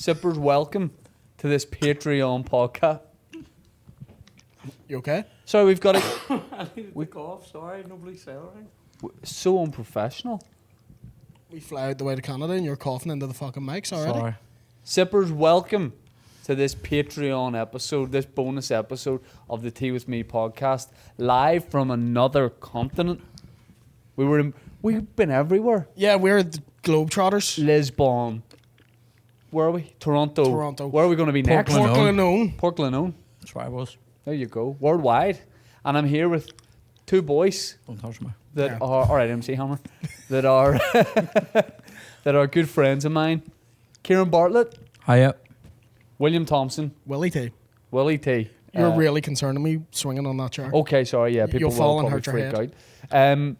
Sippers, welcome to this Patreon podcast. You okay? Sorry, we've got a... I needed to cough. Sorry, nobody said anything. So unprofessional. We fly out the way to Canada and you're coughing into the fucking mics already. Sorry. Sippers, welcome to this Patreon episode, this bonus episode of the Tea With Me podcast, live from another continent. We've been everywhere. Yeah, we're the Globetrotters. Lisbon. Where are we? Toronto. Where are we going to be next? Portland. Portland. That's where I was. There you go. Worldwide. And I'm here with two boys Don't touch me. that are, all right, MC Hammer, that are that are good friends of mine. Kieran Bartlett, Hiya. William Thompson, Willy T. Willy T. You're really concerning me swinging on that chair. Okay, sorry, yeah, people You'll fall will and probably hurt your freak out.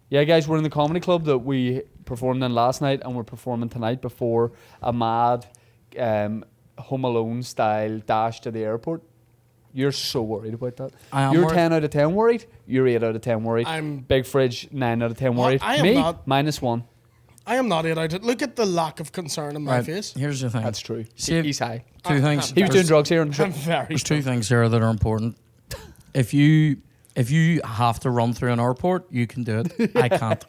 Yeah, guys, we're in the comedy club that we performed in last night, and we're performing tonight before a mad Home Alone style dash to the airport. You're so worried about that. I am You're worried. 10 out of 10 worried. You're 8 out of 10 worried. I'm- Big Fridge, 9 out of 10 worried. I am Me, not. -1. I am not it. Look at the lack of concern in my Right, face. here's the thing. That's true. See, He's high. Two things. He was doing drugs here. And I'm very. There's two things here that are important. If you have to run through an airport, you can do it. I can't.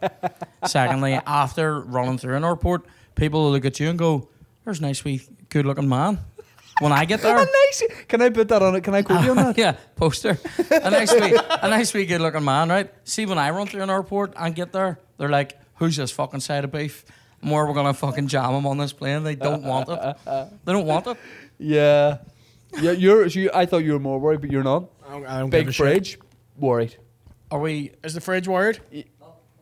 Secondly, after running through an airport, people will look at you and go, "There's a nice wee good looking man." When I get there, Nice. Can I put that on it? Can I quote you on that? yeah, poster. A nice wee good looking man, right? See, when I run through an airport and get there, they're like, "Who's this fucking side of beef? More we're gonna fucking jam him on this plane." They don't want it. They don't want it. Yeah. Yeah, I thought you were more worried, but you're not. I don't give Big a shit. Fridge, worried. Are we Is the fridge worried?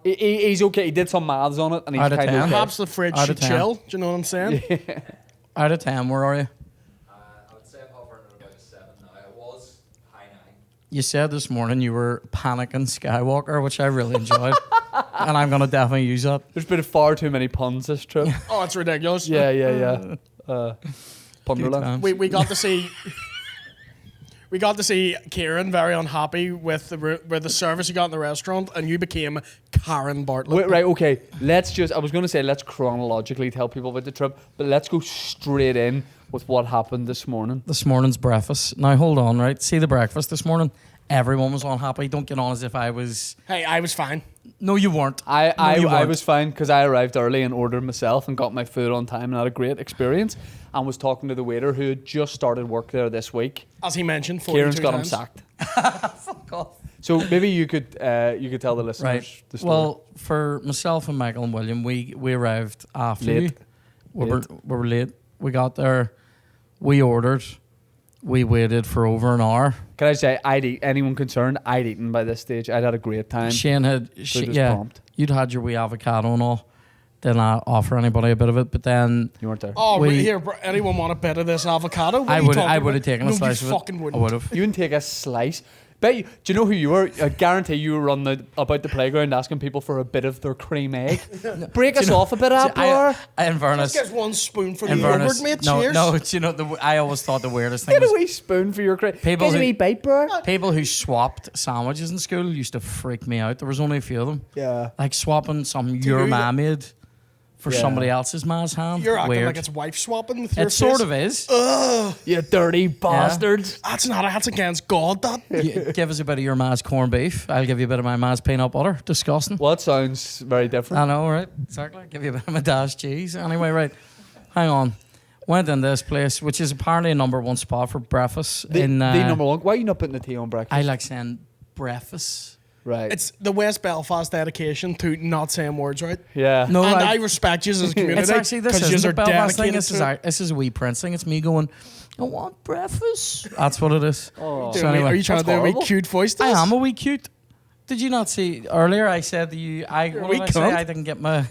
He's okay. He did some maths on it, and he's Out of kind 10. of okay. Perhaps the fridge Out of should 10. chill. Do you know what I'm saying? out of 10? Where are you? I would say I'm hovering at about a 7 now. I was high 9. You said this morning you were panicking Skywalker, which I really enjoyed, and I'm gonna definitely use that. There's been far too many puns this trip. Oh, it's ridiculous. Yeah. Good Punderland. times. We got to see. We got to see Kieran very unhappy with the service you got in the restaurant, and you became Karen Bartlett. Wait, right, okay. I was going to say let's chronologically tell people about the trip, but let's go straight in with what happened this morning. This morning's breakfast. Now hold on, right? See the breakfast this morning. Everyone was unhappy. Don't get on as if I was. Hey, I was fine. No, you weren't. I you weren't. was fine because I arrived early and ordered myself and got my food on time and had a great experience, and was talking to the waiter who had just started work there this week. As he mentioned, 42 Kieran's got him times. sacked. Fuck off. So maybe you could tell the listeners Right. the story. Well, for myself and Michael and William, we arrived after Late. you. We were late. We got there. We ordered. We waited for over an hour. Can I say, anyone concerned, I'd eaten by this stage. I'd had a great time. Shane had, Food was yeah, prompt. you'd had your wee avocado and all. Didn't offer anybody a bit of it, but then You weren't there. Oh, We- here, bro, anyone want a bit of this avocado? What I are you would talking have about? taken No, a slice you of it. fucking I wouldn't. would have. You didn't take a slice. Bet you, do you know who you were? I guarantee you were on about the playground asking people for a bit of their cream egg. Break us off a bit, Appler. In fairness, Just get one spoon for the in yogurt, fairness, mate. no, Cheers. no. Do you know, I always thought the weirdest thing Get a was wee spoon for your cream. People Get a who- wee bite, bro. people who swapped sandwiches in school used to freak me out. There was only a few of them. Yeah. Like swapping some you your that- ma made for Yeah. somebody else's ma's hand. You're acting Weird. like it's wife swapping with your It sort face. of is. You dirty bastards. That's not. That's against God. That. You give us a bit of your ma's corned beef. I'll give you a bit of my ma's peanut butter. Disgusting. Well, that sounds very different. I know, right? Exactly. Give you a bit of my dash cheese. Anyway, right. Hang on. Went in this place, which is apparently a number 1 spot for breakfast. The in number one. Why are you not putting the tea on breakfast? I like saying breakfast. right. It's the West Belfast dedication to not saying words right. yeah. No, And like, I respect you as a community. it's actually this 'cause yous isn't are a Belfast thing. dedicated This is to it. this is a wee Prince thing. It's me going, I want breakfast. That's what it is. Oh. So Doing a wee- anyway, are you trying to that's do a wee horrible. cute voice? to I us? am a wee cute. Did you not see earlier? I said to you, You're a what wee did I say? cunt. I didn't get my.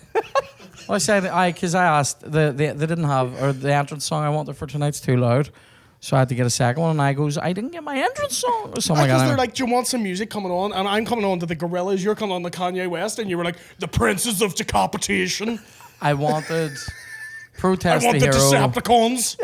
Well, I said because I asked they didn't have, or the entrance song I wanted for tonight's too loud, so I had to get a second one. And I goes, I didn't get my entrance song or something like Because that. they're like, do you want some music coming on? And I'm coming on to the Gorillas. You're coming on to Kanye West, and you were like, the Princes of Decapitation. I wanted I Protest want the the Hero, Decepticons.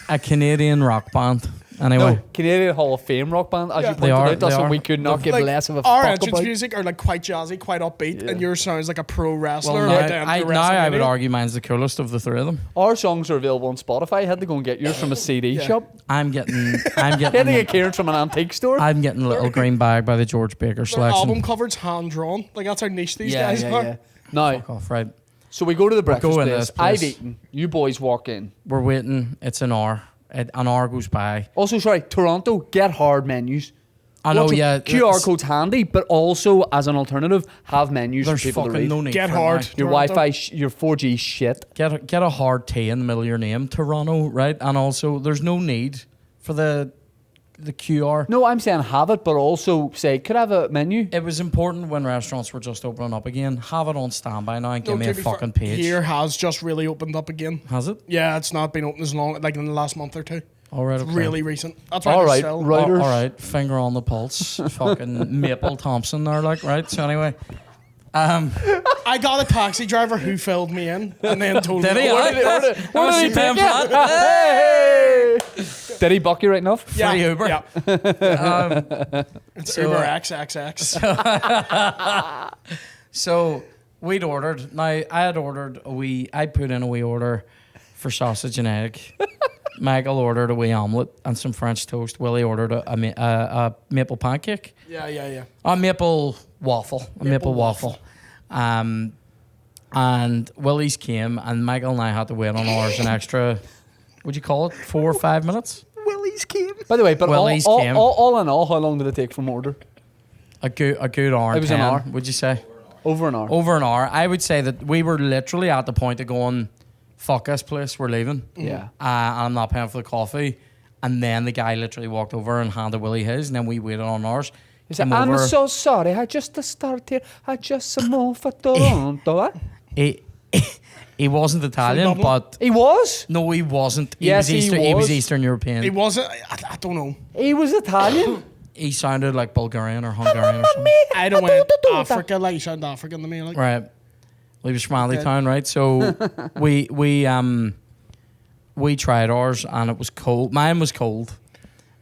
a Canadian rock band. Anyway, No, Canadian Hall of Fame rock band, as Yeah. you They pointed are, out, that's they what are. we could not give Like, less of a our fuck entrance about. music are like quite jazzy, quite upbeat, Yeah. and yours sounds like a pro wrestler. well, right down to now I would WrestleMania. argue mine's the coolest of the three of them. Our songs are available on Spotify. I had to go and get yours from a CD Yeah. shop. I'm getting I had to get getting Kieran's from an antique store. I'm getting Little Green Bag by the George Baker Their selection. album covers hand drawn. Like that's how niche these yeah, guys yeah, are. yeah. Now, Fuck off, right? so we go to the breakfast go in place. this place. I've eaten. You boys walk in. We're waiting. It's an hour. An hour goes by. Also, sorry, Toronto, get hard menus. I know, Watch it. yeah. QR it's- code's handy, but also as an alternative, have menus There's for people to fucking read. no need Get for it hard. now. Your Toronto. Wi-Fi, your 4G shit. Get a hard T in the middle of your name, Toronto, right? And also, there's no need for the QR. No, I'm saying have it, but also say, could I have a menu? It was important when restaurants were just opening up again. Have it on standby now and give No, me to a be fair, fucking page. Here has just really opened up again. Has it? Yeah, it's not been open as long, like in the last month or two. All right, It's okay. really recent. That's why All they're right, still. right. Writers. All right, finger on the pulse. Fucking Maple Thompson there, like, right? So anyway, I got a taxi driver who filled me in and then told Did me. he? Where did he Pay take him for you? Hey! Did he buck you right enough? Yeah, Free Uber. Yeah. It's So, Uber XXX. So we'd ordered. Now I had ordered a wee. I put in a wee order for sausage and egg. Michael ordered a wee omelette and some French toast. Willie ordered a maple pancake. Yeah. A maple waffle. A maple waffle. And Willie's came, and Michael and I had to wait on ours an extra. Would you call it 4 or 5 minutes? Willie's came. By the way, but all, Willie's all, came. all in all, how long did it take from order? A good hour. It And was an 10, hour. Would you say? Over an hour. Over an hour. I would say that we were literally at the point of going, fuck this place, we're leaving. Yeah. And I'm not paying for the coffee. And then the guy literally walked over and handed Willie his, and then we waited on ours. He said, Came I'm over. so sorry. I just started. I just moved for Toronto. He wasn't Italian, Dublin? but He was. no, he wasn't. Yes, he He was was. Eastern European. He wasn't. I don't know. He was Italian. He sounded like Bulgarian or Hungarian or something. I don't went Africa like you sound African to me. Like. Right. Well, he was from Okay. Town, right? So we tried ours and it was cold. Mine was cold.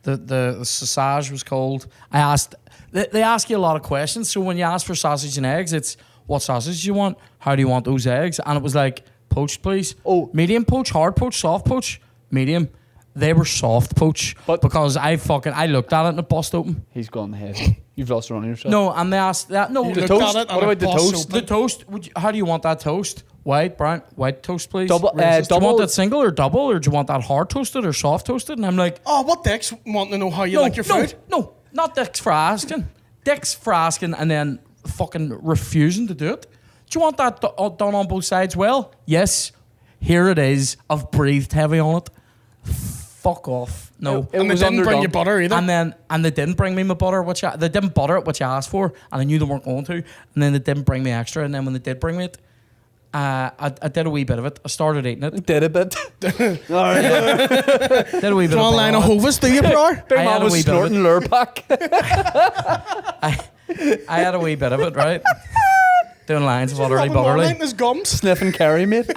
The sausage was cold. I asked. They ask you a lot of questions. So when you ask for sausage and eggs, it's what sausage do you want? How do you want those eggs? And it was like poached, please. Oh. Medium poach, hard poach, soft poach, medium. They were soft poach But- because I looked at it and it bust open. He's gone ahead. You've lost the run of yourself. No, and they asked that. No, You the looked toast. at it and What it about the bust toast? open. The toast. How do you want that toast? White, brown, white toast, please. Double- Do you want double- that single or double, or do you want that hard toasted or soft toasted? And I'm like, Oh, what dicks wanting to know how you like your food? no, not Dick's for asking. Dick's for asking and then fucking refusing to do it. Do you want that done on both sides? Well, yes. Here it is. I've breathed heavy on it. Fuck off. No. It And they was didn't bring you underdone. butter either. And they didn't bring me my butter, they didn't butter it, which I asked for, and I knew they weren't going to. And then they didn't bring me extra, and then when they did bring me it, I did a wee bit of it. I started eating it. Did a bit. Did a wee bit Draw a of line of butter. Hovis, do you, bro? Big I man had a was wee bit of it. snorting Lurpak. I had a wee bit of it, right? Doing lines of utterly Rubbing Marmite in butterly. his gums. Sniffing carry, mate.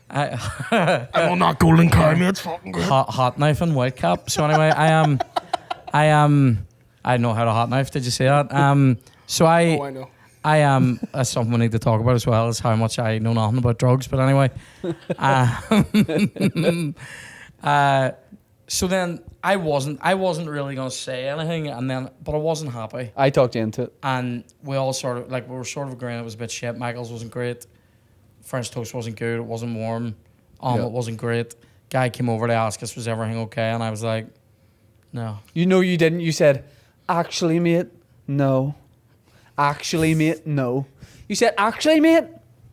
I'm on that golden car, mate. It's fucking good. hot knife and white cap. So anyway, I know how to hot knife. Did you say that? So Oh, I know. I am. That's something we need to talk about as well. Is how much I know nothing about drugs. But anyway, so then I wasn't really gonna say anything, but I wasn't happy, I talked you into it. and we all we were sort of agreeing it was a bit shit. Michael's wasn't great. French toast wasn't good. It wasn't warm. Omelette Yeah. wasn't great. Guy came over to ask us was everything okay, and I was like, no. You know you didn't. You said, actually, mate, no. Actually, mate, no. You said, actually, mate,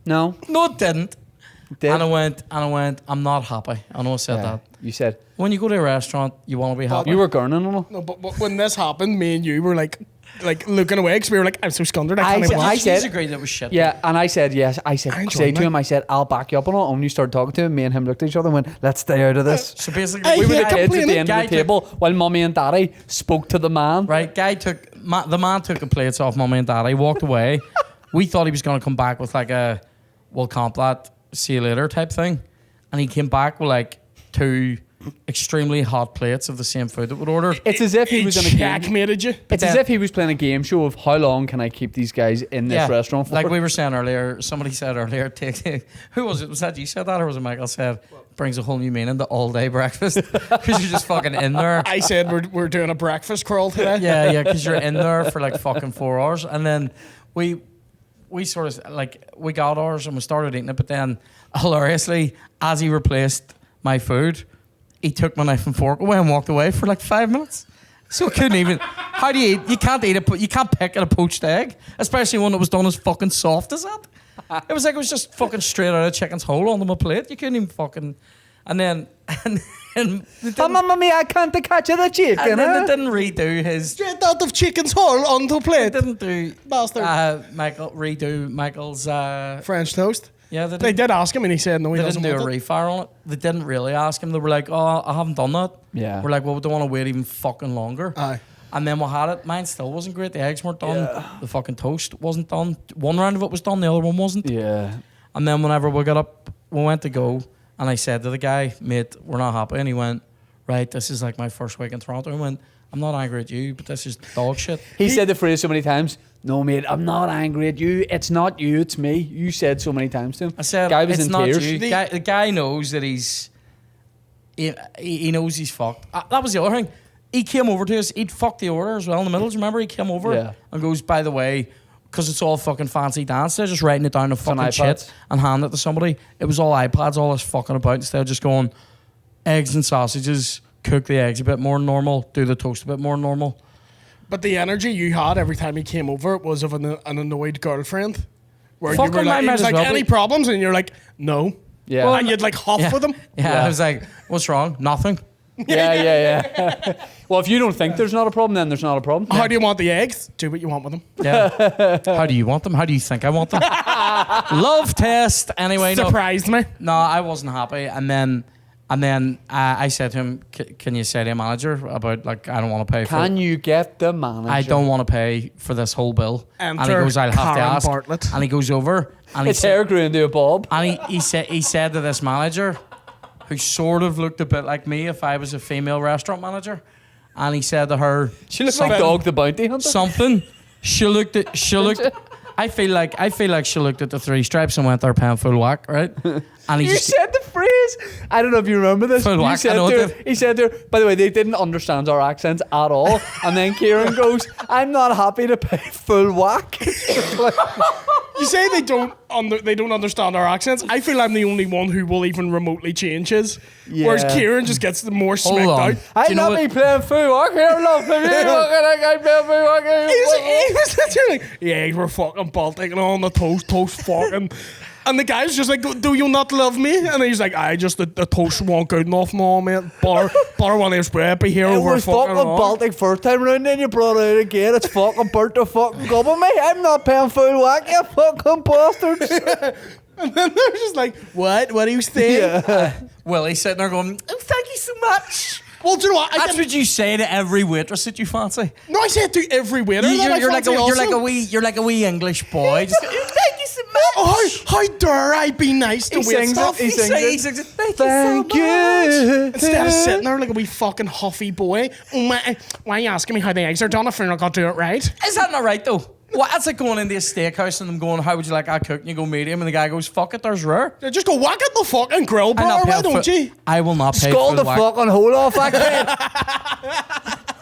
no. No, it didn't. Did. And I went, I'm not happy. I know I said Yeah. that. You said, When you go to a restaurant, you want to be happy. you were gurning on it. No, but when this happened, me and you were like looking away because we were like, I'm so scundered. I can't I even said- watch. I said- He's agreed that was shit. Yeah, and I said yes. I said, I enjoyed say to that. him, I said, I'll back you up on it. And when you started talking to him, me and him looked at each other and went, let's stay out of this. So basically, Hey, We were yeah, the kids at complaining. the end of Guy the took- table while mummy and daddy spoke to the man. right? Guy the man took the plates off mummy and daddy, walked away. We thought he was going to come back with like a, we'll comp that, see you later type thing. And he came back with like two extremely hot plates of the same food that we'd ordered. It's as if he was in a game. checkmated you. It's as if he was playing a game show of how long can I keep these guys in this restaurant for. Like we were saying earlier, somebody said earlier, who was it? Was that you said that, or was it Michael said? Brings a whole new meaning to all-day breakfast because you're just fucking in there. I said we're doing a breakfast crawl today. Yeah, because you're in there for like fucking 4 hours, and then we sort of like we got ours and we started eating it, but then hilariously, as he replaced my food, he took my knife and fork away and walked away for like 5 minutes. So I couldn't even. How do you eat? You can't eat it. You can't pick at a poached egg, especially one that was done as fucking soft as that. It was like it was just fucking straight out of chicken's hole onto my plate. You couldn't even fucking. And then Mamma mia, I can't catch the chicken. And then they didn't redo his. Straight out of chicken's hole onto a They plate. didn't do Bastard. Michael's. French toast. Yeah, They did ask him and he said no, he They doesn't didn't do a want it. refire on it. They didn't really ask him. They were like, "Oh, I haven't done that." Yeah. We're like, "Well, we don't want to wait even fucking longer." Aye. And then we had it. Mine still wasn't great. The eggs weren't done. The fucking toast wasn't done. One round of it was done. The other one wasn't. Yeah. And then whenever we got up, we went to go, and I said to the guy, "Mate, we're not happy." And he went, "Right, this is like my first week in Toronto." I went, "I'm not angry at you, but this is dog shit." He said the phrase so many times. No, mate, I'm not angry at you. It's not you, it's me. You said so many times to him. I said, Guy was "It's in not tears. you." The guy knows that he's. He knows he's fucked. That was the other thing. He came over to us. He'd fucked the order as well in the middle. Do you remember? He came over Yeah. and goes, "By the way, because it's all fucking fancy dance, they're just writing it down on fucking iPads. shit and hand it to somebody." It was all iPads, all this fucking about, instead of just going, eggs and sausages, cook the eggs a bit more normal, do the toast a bit more normal. But the energy you had every time he came over was of an annoyed girlfriend. Where Fucking you were like, might he as was like, well any be. problems? And you're like, no. Yeah. Well, and you'd like huff with him. Yeah, I was like, "What's wrong? Nothing." Yeah. Well, if you don't think there's not a problem, then there's not a problem. How do you want the eggs? Do what you want with them. Yeah. How do you want them? How do you think I want them? Love test. Anyway, no. Surprised me. No, I wasn't happy, and then I said to him, "Can you say to a manager about like I don't want to pay for Can it. you get the manager? I don't want to pay for this whole bill." And he Enter goes, "I'll have to Karen ask." Bartlett. And he goes over and His hair grew into a bob. and he said to this manager, who sort of looked a bit like me if I was a female restaurant manager, and he said to her, She looks like Dog the Bounty Hunter. something. She looked. I feel like she looked at the three stripes and went, "They're paying full whack, right?" And he You just said the phrase. I don't know if you remember this. Full You whack, said I know to it her, he said to her, by the way, they didn't understand our accents at all. And then Kieran goes, "I'm not happy to pay full whack." You say they don't understand our accents. I feel I'm the only one who will even remotely change his. Whereas Yeah. Kieran just gets the more Hold smacked on. out. I'm you know not what- me playing full whack here, love. If you fucking like I play full whack He was literally like, the eggs were fucking Baltic and on the toast fucking. And the guy's just like, "Do you not love me?" And he's like, "I just the toast won't good enough, mom, mate. Butter one of those bread be here It over was fucking on." Baltic first time round, then you brought it out again. It's fucking burnt to fucking gob of me. I'm not paying full whack, you fucking bastards. And then they're just like, What do you think? Willie's sitting there going, "Oh, thank you so much." Well, do you know what? That's what you say to every waitress that you fancy. No, I say it to every waiter. You, that I you're like fancy also. you're like a wee English boy. Just, "Thank you so much." Oh, how dare I be nice to He wait sings it, staff? he sings He it. sings it. Thank Thank you so much. you. Instead of sitting there like a wee fucking huffy boy. "Oh, why are you asking me how the eggs are done if you're not going to do it right?" Is that not right though? What? That's like going into a steakhouse and them going, "How would you like our cook?" And you go medium, and the guy goes, "Fuck it, there's rare." Yeah, just go whack at the fucking grill, bro. Why don't you? I will not pay Skull full the whack. fucking hole off that kid.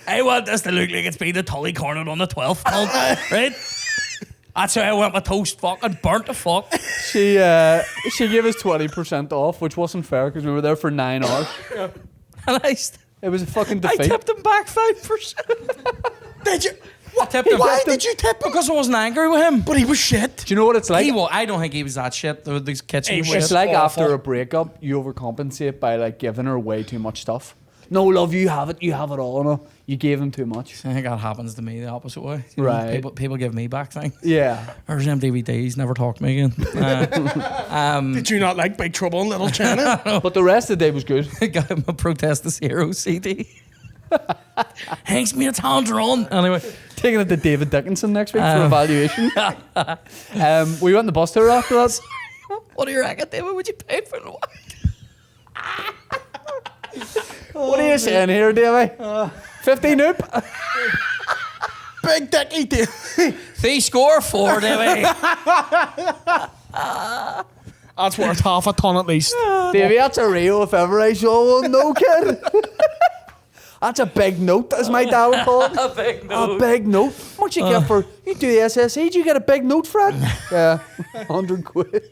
I want this to look like it's been a tully cornered on the 12th, right? That's how I want my toast fucking burnt to fuck. She gave us 20% off, which wasn't fair because we were there for 9 hours. And It was a fucking I defeat. tipped him back 5%. Did you? What? tipped him. Why did you tip him? Because I wasn't angry with him. But he was shit. Do you know what it's like? I don't think he was that shit. The kitchen He was was shit. It's like awful. after a breakup, you overcompensate by like giving her way too much stuff. No, love, you have it all. No, you gave him too much. I think that happens to me the opposite way. You know, Right. People give me back things. Yeah. There's them DVDs, never talk to me again. Did you not like Big Trouble in Little China? But the rest of the day was good. Got him a Protest the Zero CD. Hanks me a on. Anyway, Taking it to David Dickinson next week for evaluation. We went on the bus tour after that. What do you reckon, David? Would you pay for the whack? What are you saying here, Davey? 50 noop? Big dicky, Dave. 3 score 4, David. That's worth half a ton at least. Davey, that's a Rio if ever I saw one. No kid. That's a big note, as my dad would call it. A big note. A big note. What you get for, you do the SSE, do you get a big note for it? Yeah, 100 quid.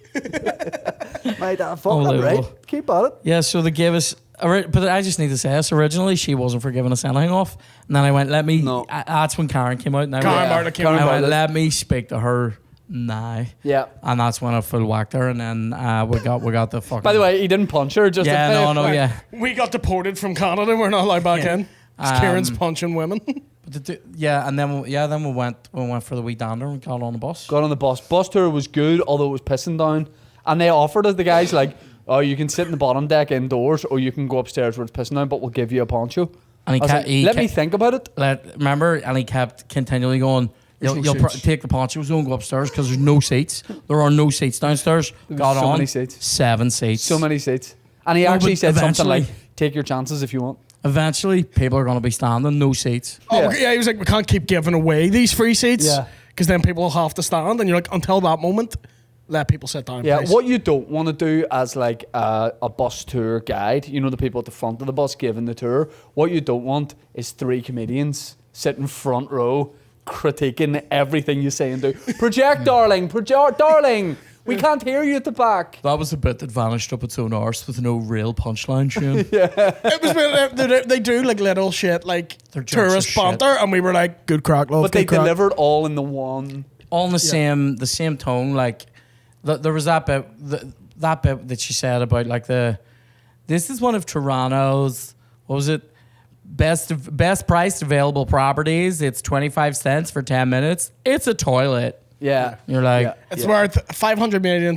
My dad, fucking right. Unbelievable. Keep at it. Yeah, so they gave us, but I just need to say this. Originally, she wasn't for giving us anything off. And then I went, No. that's when Karen came out. And I Karen went, Martin came Karen out. I went, Martin. let me speak to her now. Yeah. And that's when I full whacked her. And then we got the fucking. By the way, he didn't punch her, just yeah, yeah. We got deported from Canada. We're not allowed back in. 'Cause Kieran's punching women. And then we went for the wee dander and got on the bus. Got on the bus. Bus tour was good, although it was pissing down. And they offered us, the guys, like, oh, you can sit in the bottom deck indoors, or you can go upstairs where it's pissing down, but we'll give you a poncho. And I was like, let me think about it. Remember, and he kept continually going, you'll take the ponchos, don't go upstairs because there's no seats. There are no seats downstairs. Got so on. many seats. 7 seats. So many seats. And he No, actually but said something like, eventually- take your chances if you want. Eventually, people are going to be standing, no seats. Oh, yeah, he was like, we can't keep giving away these free seats. Yeah. Because then people will have to stand. And you're like, until that moment, let people sit down. Yeah, please. what you don't want to do as like a bus tour guide, you know, the people at the front of the bus giving the tour, what you don't want is 3 comedians sitting front row critiquing everything you say and do. Project, darling, darling. We can't hear you at the back. That was a bit that vanished up its own arse with no real punchline, Shane. It was they do like little shit like They're jokes tourist of shit. banter, and we were like, good crack, love. But they good crack. delivered all in the one. All in the same tone. Like there was that bit that she said about like this is one of Toronto's, what was it, best priced available properties. It's 25 cents for 10 minutes. It's a toilet. Yeah. You're like, Yeah. It's worth $500 million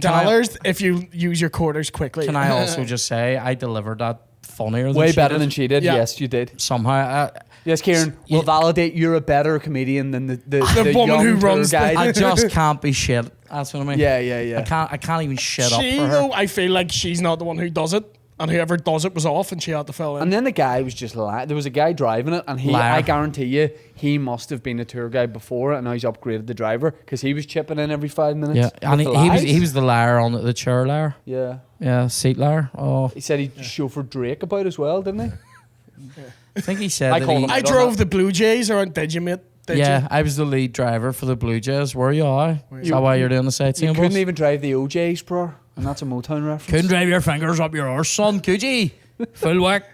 if you use your quarters quickly. can I also just say I delivered that funnier than Way she better did. than she did. Yeah. Yes, you did. Somehow. Yes, Kieran, we'll validate you're a better comedian than the woman young who tour runs the- guide. I just can't be shit. That's what I mean. Yeah. I can't even shit up She, for her. though, I feel like she's not the one who does it, and whoever does it was off, and she had to fill in. And then the guy was just lying. There was a guy driving it, and Liar. I guarantee you, he must have been a tour guide before, and now he's upgraded the driver because he was chipping in every 5 minutes. Yeah, and with the he lies. was the liar on the chair liar. Yeah. Yeah, seat liar. Oh, He said he chauffeured Drake about as well, didn't he? I think he said I that called he, him. I drove the Blue Jays around. Did you, mate? Did yeah, you? I was the lead driver for the Blue Jays. Were you? Is that why you're doing the You sightseeing couldn't bus? even drive the OJs, bro. And that's a Motown reference. Couldn't drive your fingers up your arse, son, could you? Full whack.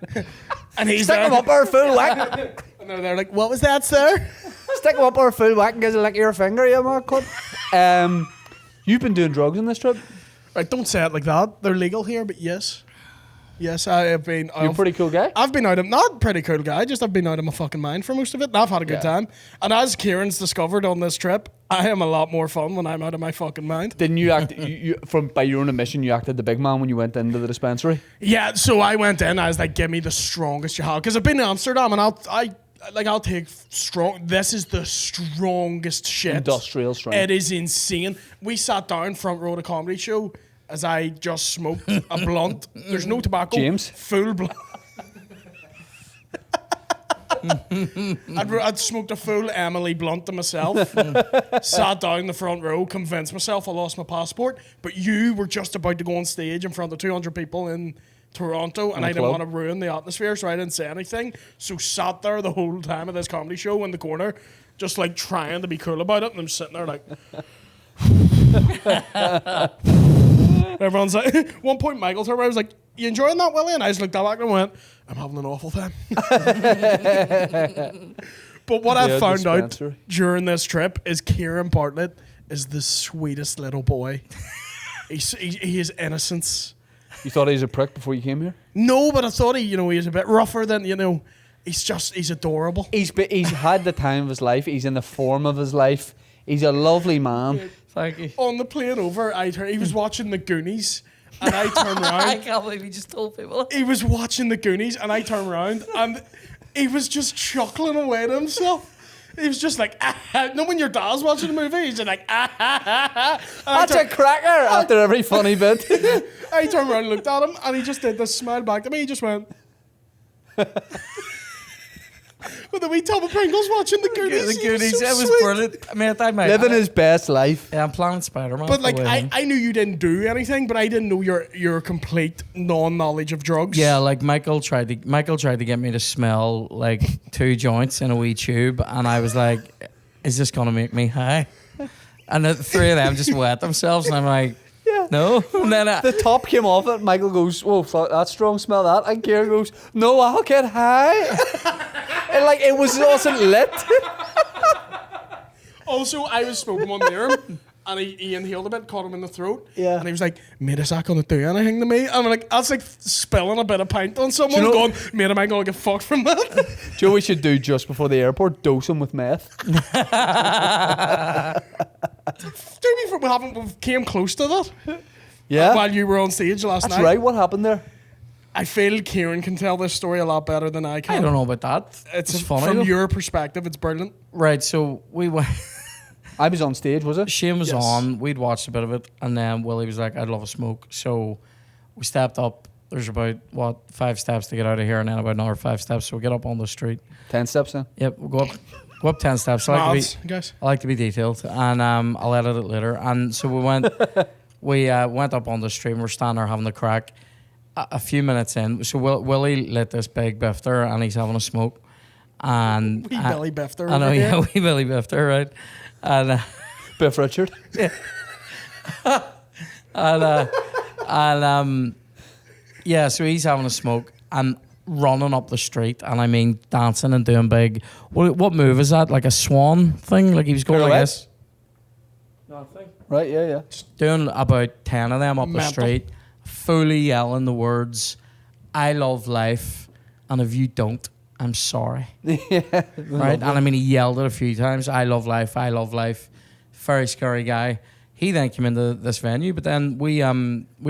And he's Stick there. him up our full whack. And they're like, what was that, sir? Stick him up our full whack and gives a lick of your finger, you man cunt. You've been doing drugs on this trip. Right, don't say it like that. They're legal here, but yes. Yes, I have been. You're a pretty cool guy. I've been out of, not pretty cool guy, just I've been out of my fucking mind for most of it, and I've had a good Yeah. time. And as Kieran's discovered on this trip, I am a lot more fun when I'm out of my fucking mind. Didn't you act, from by your own admission, you acted the big man when you went into the dispensary? Yeah, so I went in, I was like, give me the strongest you have. Because I've been to Amsterdam, and I'll take strong. This is the strongest shit. Industrial strength. It is insane. We sat down front row of the comedy show as I just smoked a blunt. There's no tobacco. James? Full blunt. I'd smoked a full Emily blunt to myself. Sat down the front row, convinced myself I lost my passport. But you were just about to go on stage in front of 200 people in Toronto, and I didn't club. want to ruin the atmosphere, so I didn't say anything. So sat there the whole time of this comedy show in the corner, just like trying to be cool about it, and I'm sitting there like. Everyone's like, one point Michael turned around, I was like, you enjoying that, Willie? And I just looked back and went, I'm having an awful time. But what I Yeah, found out dispensary. during this trip is Kieran Bartlett is the sweetest little boy. He is innocence. You thought he was a prick before you came here? No, but I thought he was a bit rougher than, he's adorable. He's had the time of his life. He's in the form of his life. He's a lovely man. Thank you. On the plane over, he was watching the Goonies, and I turned I around. can't believe you just told people. He was watching the Goonies, and I turned around, and he was just chuckling away to himself. He was just like, no, when your dad's watching the movie, he's just like, That's a cracker after every funny bit. I turned around and looked at him, and he just did this smile back to me. He just went. With the wee tub of Pringles watching the Goonies. The Goonies, So it was sweet. brilliant. I mean, I might, Living his best life. Yeah, I'm planning Spider-Man. But like, for him. I knew you didn't do anything, but I didn't know your complete non-knowledge of drugs. Yeah, like Michael tried to get me to smell like 2 joints in a wee tube, and I was like, "Is this gonna make me high?" And the 3 of them just wet themselves, and I'm like, Yeah. "No." And then The top came off it. Michael goes, "Whoa, fuck, that's strong. Smell that." And Kieran goes, "No, I'll get high." And like it wasn't lit. Also, I was smoking one near him, and he inhaled a bit, caught him in the throat. Yeah. And he was like, "Mate, is that gonna do anything to me?" And I'm like, "That's like spilling a bit of pint on someone." Do you know- Going, "Mate, am I gonna get fucked from that?" Do you know what we should do just before the airport? Dose him with meth. We came close to that Yeah. while you were on stage last That's night. right. What happened there? I feel Kieran can tell this story a lot better than I can. I don't know about that. It's funny from though. your perspective. It's brilliant. Right, so we went. I was on stage, was it? Shane was Yes. on. We'd watched a bit of it, and then Willie was like, "I'd love a smoke." So we stepped up. There's about 5 steps to get out of here, and then about another 5 steps. So we get up on the street. 10 steps in. Yep, we'll go up 10 steps. Mads, guys. I like to be detailed, and I'll edit it later. And so we went went up on the street, and we're standing there having the crack. A few minutes in, so Willie lit this big bifter, and he's having a smoke. And Wee Billy Bifter. I know, over here. yeah, wee Billy bifter, right? And Biff Richard. yeah, so he's having a smoke and running up the street, and I mean dancing and doing big. What move is that? Like a swan thing? Like he was going like Pirouette? this. Right, yeah. Doing about 10 of them up the Mental. street, fully yelling the words, "I love life, and if you don't, I'm sorry." Yeah. Right? And I mean, he yelled it a few times. "I love life, I love life." Very scary guy. He then came into this venue, but then we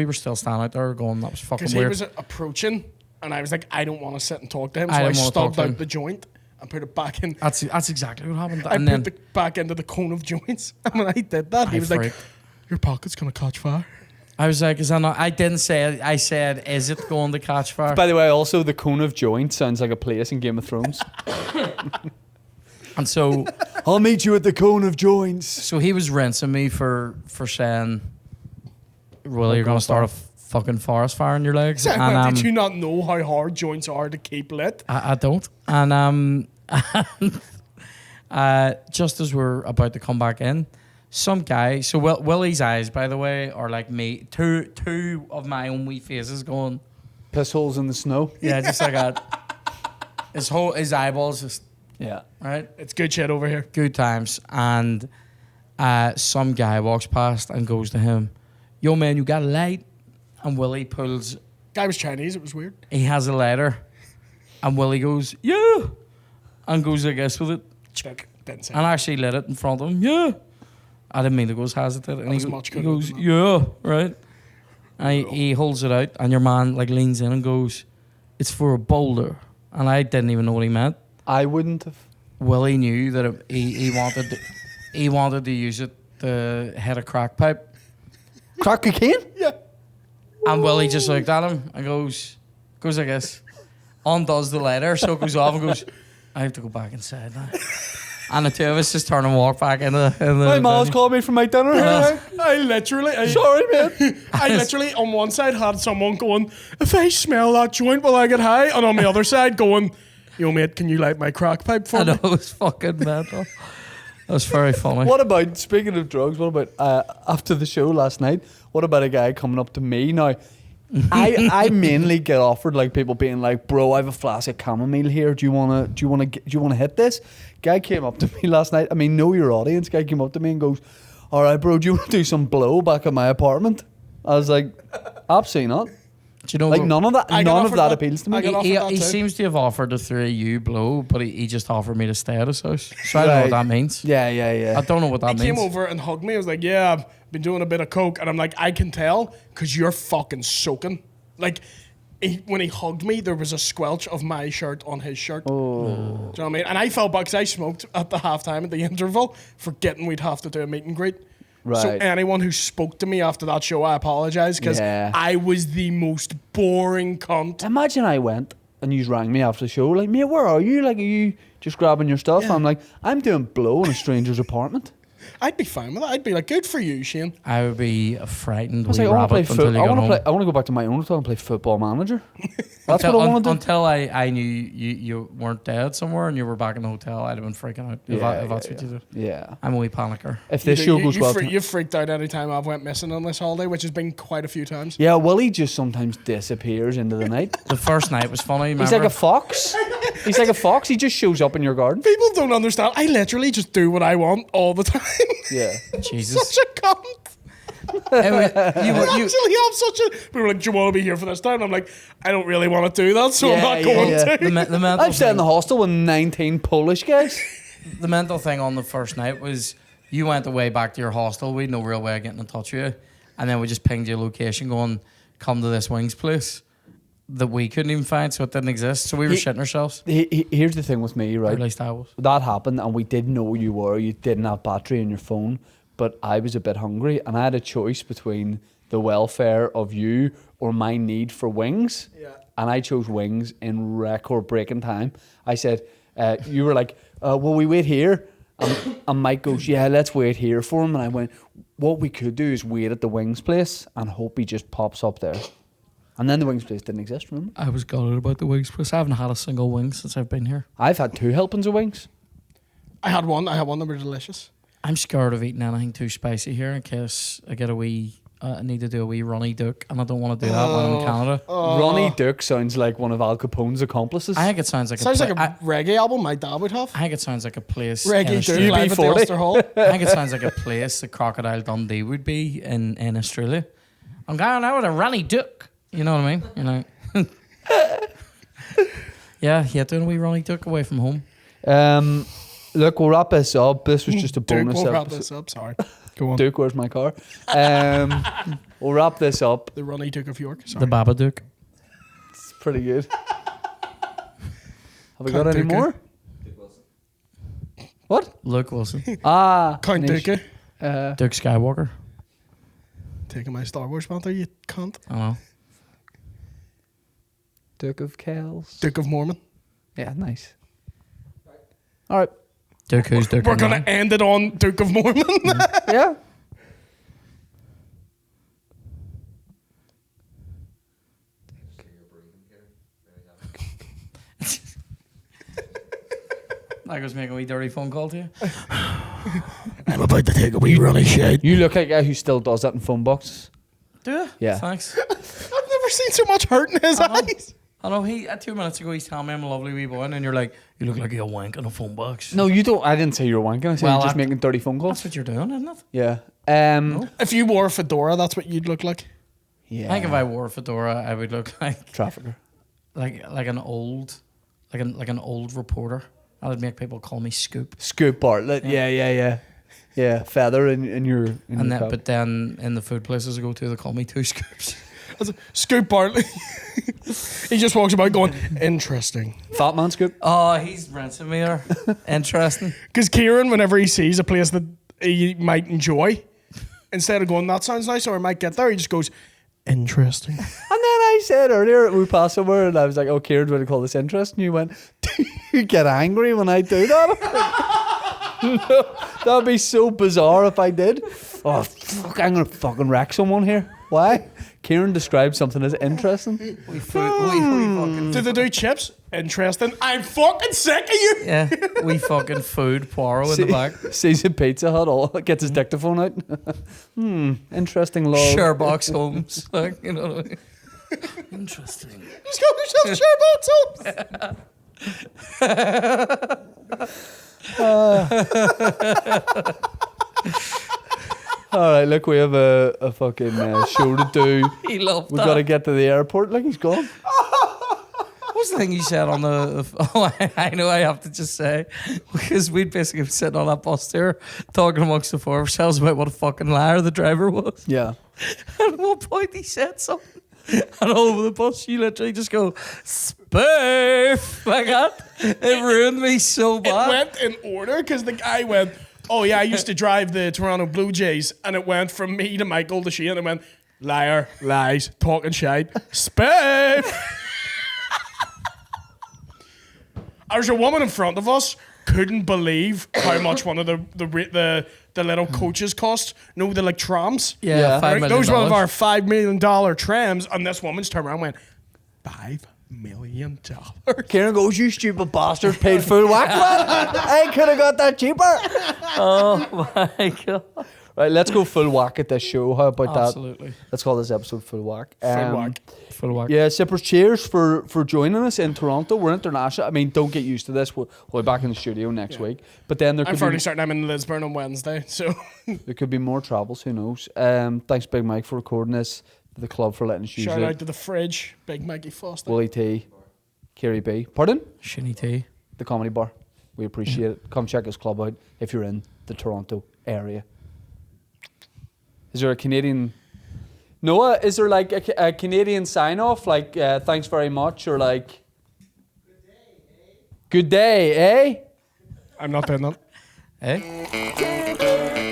were still standing out there going, "That was fucking Because he weird." was approaching, and I was like, I don't want to sit and talk to him, so I I, didn't wanna talk stubbed to him. out the joint and put it back in. That's exactly what happened. I And put then it back into the cone of joints. And when I did that, he I was like, freaked. "Your pocket's gonna catch fire." I was like, "Is that not?" I didn't say it. I said, "Is it going to catch fire?" By the way, also the Cone of Joint sounds like a place in Game of Thrones. And so I'll meet you at the Cone of Joints. he was rinsing me for saying, "Really, you're going to start a fucking forest fire in your legs?" And Did you not know how hard joints are to keep lit? I don't. And just as we're about to come back in, some guy. So Willie's eyes, by the way, are like me. Two of my own wee faces going. Piss holes in the snow. Yeah, just like that. His eyeballs just Yeah. right. It's good shit over here. Good times. And some guy walks past and goes to him, "Yo man, you got a light?" And Willie pulls. Guy was Chinese. It was weird. He has a lighter, and Willie goes, "Yeah," and goes like this with it. Check. Didn't say. And actually lit it in front of him. Yeah. I didn't mean to go as hesitant. And was he, much he cooler goes, than that. "Yeah," right? And he holds it out, and your man like leans in and goes, "It's for a boulder." And I didn't even know what he meant. I wouldn't have. Willie knew that he wanted to use it to hit a crack pipe. Crack cocaine? Yeah. And Willie just looked at him and goes like this, undoes the lighter, so it goes off and goes, "I have to go back inside now." And the two of us just turn and walk back in the My mom's venue. called me for my dinner. I literally. Sorry, man. I literally on one side had someone going, "If I smell that joint, will I get high?" And on the other side going, "Yo mate, can you light my crack pipe for I know, me?" it was fucking mental. That was very funny. What about, speaking of drugs, what about after the show last night, what about a guy coming up to me? Now, I mainly get offered like people being like, "Bro, I have a flask of chamomile here. Do you wanna hit this?" Guy came up to me last night. I mean, know your audience. Guy came up to me and goes, "All right, bro, do you want to do some blow back at my apartment?" I was like, "Absolutely not." Do you know Like what- none of that. I got None of offered that that. appeals to I me. got offered that he too. seems to have offered the 3U blow, but he just offered me to stay at his house. So I don't know what Right. that means. Yeah. I don't know what that He means. came over and hugged me. I was like, "Yeah, I've been doing a bit of coke," and I'm like, "I can tell because you're fucking soaking." Like, when he hugged me, there was a squelch of my shirt on his shirt. Oh. Do you know what I mean? And I felt bad because I smoked at the halftime at the interval, forgetting we'd have to do a meet and greet. So Right. anyone who spoke to me after that show, I apologise because Yeah. I was the most boring cunt. Imagine I went and you rang me after the show, like, mate, where are you? Like, are you just grabbing your stuff? Yeah. I'm like, I'm doing blow in a stranger's apartment. I'd be fine with that. I'd be like, good for you, Shane. I would be a frightened I was wee like, I want to play rabbit until foot. you got home. I want to go back to my own hotel and play Football Manager. That's what I want to do. Until I knew you weren't dead somewhere and you were back in the hotel, I'd have been freaking out if that's what you do. Yeah. I'm a wee panicker. If this show goes well, You've freaked out any time I've went missing on this holiday, which has been quite a few times. yeah, Willie just sometimes disappears into the night. The first night was funny. He's like remember? a fox. He's like a fox. He just shows up in your garden. People don't understand. I literally just do what I want all the time. Yeah. Jesus. Such a cunt. Anyway, I actually have such a. People are like, do you want to be here for this time? I'm like, I don't really want to do that, so I'm Yeah, not yeah, going yeah. to. the mental I've stayed in thing, the hostel with 19 Polish guys. the mental thing on the first night was you went away back to your hostel. We had no real way of getting in touch with you, and then we just pinged your location, going, "Come to this wings place." That we couldn't even find, so it didn't exist. So we were shitting ourselves. Here's the thing with me, Or right? at least I was. That happened, and we didn't know where you were. You didn't have battery in your phone, but I was a bit hungry, and I had a choice between the welfare of you or my need for wings. Yeah. And I chose wings in record-breaking time. I said, you were like, will we wait here? And Mike goes, yeah, let's wait here for him. And I went, what we could do is wait at the wings place and hope he just pops up there. And then the wings place didn't exist, remember? I was gutted about the wings place. I haven't had a single wing since I've been here. I've had 2 helpings of wings. I had one that were delicious. I'm scared of eating anything too spicy here in case I get a wee. I need to do a wee runny duck, and I don't want to do that when I'm in Canada. Ronnie Duke sounds like one of Al Capone's accomplices. I think it sounds like Sounds a like a reggae album my dad would have. I think it sounds like a place. in Reggae Australia. Dude live at the UB40. Ulster Hall. I think it sounds like a place that Crocodile Dundee would be in Australia. I'm going out with a runny duck. You know what I mean? You know. yeah, doing a wee runny duck away from home. Look, we'll wrap this up. This was just a Duke, bonus we'll wrap episode. this up. Sorry. Go on. Duke, where's my car? We'll wrap this up. The Ronnie Duke of York. Sorry. The Babadook. It's pretty good. Have we Count got any Dooku. more? What? Luke Wilson. Count niche. Dooku. Duke Skywalker. Taking my Star Wars banter, you cunt. I don't know. Duke of Kells. Duke of Mormon. Yeah, nice. All right. Duke who's Duke. We're going to end it on Duke of Mormon. Yeah. I was making a wee dirty phone call to you. I'm about to take a wee runny shit. You look like a guy who still does that in phone boxes. Do you? Yeah. Thanks. I've never seen so much hurt in his eyes. I know he 2 minutes ago he's telling me I'm a lovely wee boy, and then you're like, you look like you're wanking a phone box. No, you don't. I didn't say you were wanking. I said Well, you're just I- making dirty phone calls. That's what you're doing, isn't it? Yeah. If you wore a fedora, that's what you'd look like. Yeah. I think if I wore a fedora, I would look like Trafficker. an old reporter. I would make people call me Scoop. Scoop Bartlett. Yeah. Yeah. Feather in your. In And your then, cup. but then in the food places I go to, they call me Two Scoops. Scoop Bartley. He just walks about going, interesting. Fat man scoop. Oh, he's rinsing me there. Interesting. Because Kieran, whenever he sees a place that he might enjoy, instead of going, that sounds nice, or I might get there, he just goes, interesting. And then I said earlier, we passed somewhere, and I was like, oh, Kieran, would I call this interesting? You went, do you get angry when I do that? No, that'd be so bizarre if I did. Oh, fuck, I'm going to fucking wreck someone here. Why? Kieran described something as interesting. We fucking Do they do chips? Interesting. I'm fucking sick of you. yeah. We fucking food Poirot in the back. Sees a Pizza Hut, gets his dictaphone out. Interesting log. Sherbox Holmes. Like, you know what I mean? Interesting. Just go yourself Sherbox All right, look, we have a fucking show to do. He loved We've that. got to get to the airport. Like, he's gone. What was the thing you said on the... Oh, I know I have to just say. Because we'd basically been sitting on that bus there talking amongst the four of ourselves about what a fucking liar the driver was. Yeah. And at one point he said something. And all over the bus, you literally just go, spoof, like that. It ruined me so It bad. went in order because the guy went, oh yeah, I used to drive the Toronto Blue Jays, and it went from me to Michael to Shane, and it went, liar, lies, talking shite, spoof. There's a woman in front of us couldn't believe how much one of the little coaches cost. No, the like trams. Yeah, $5 million. Those one of our $5 million trams, and this woman's turned around and went, $5 million. Kieran goes, you stupid bastard, paid full whack, man. I could have got that cheaper. Oh my God. Right, let's go full whack at this show. How about that? Absolutely. Let's call this episode full whack. Full whack. Full whack. Yeah, Sippers, cheers for joining us in Toronto. We're international. I mean, don't get used to this. We'll be back in the studio next week. But then there I'm could fairly be, certain I'm in Lisburn on Wednesday, so there could be more travels. Who knows? Thanks, Big Mike, for recording this. To the club for letting us use shout it. out to the fridge, Big Maggie Foster. Willy T, Kerry B. Pardon? Shinny tea. The Comedy Bar. We appreciate it. Come check his club out if you're in the Toronto area. Is there a Canadian... Noah, is there like a Canadian sign-off? Like, thanks very much, or like... Good day, eh? I'm not doing that. Eh?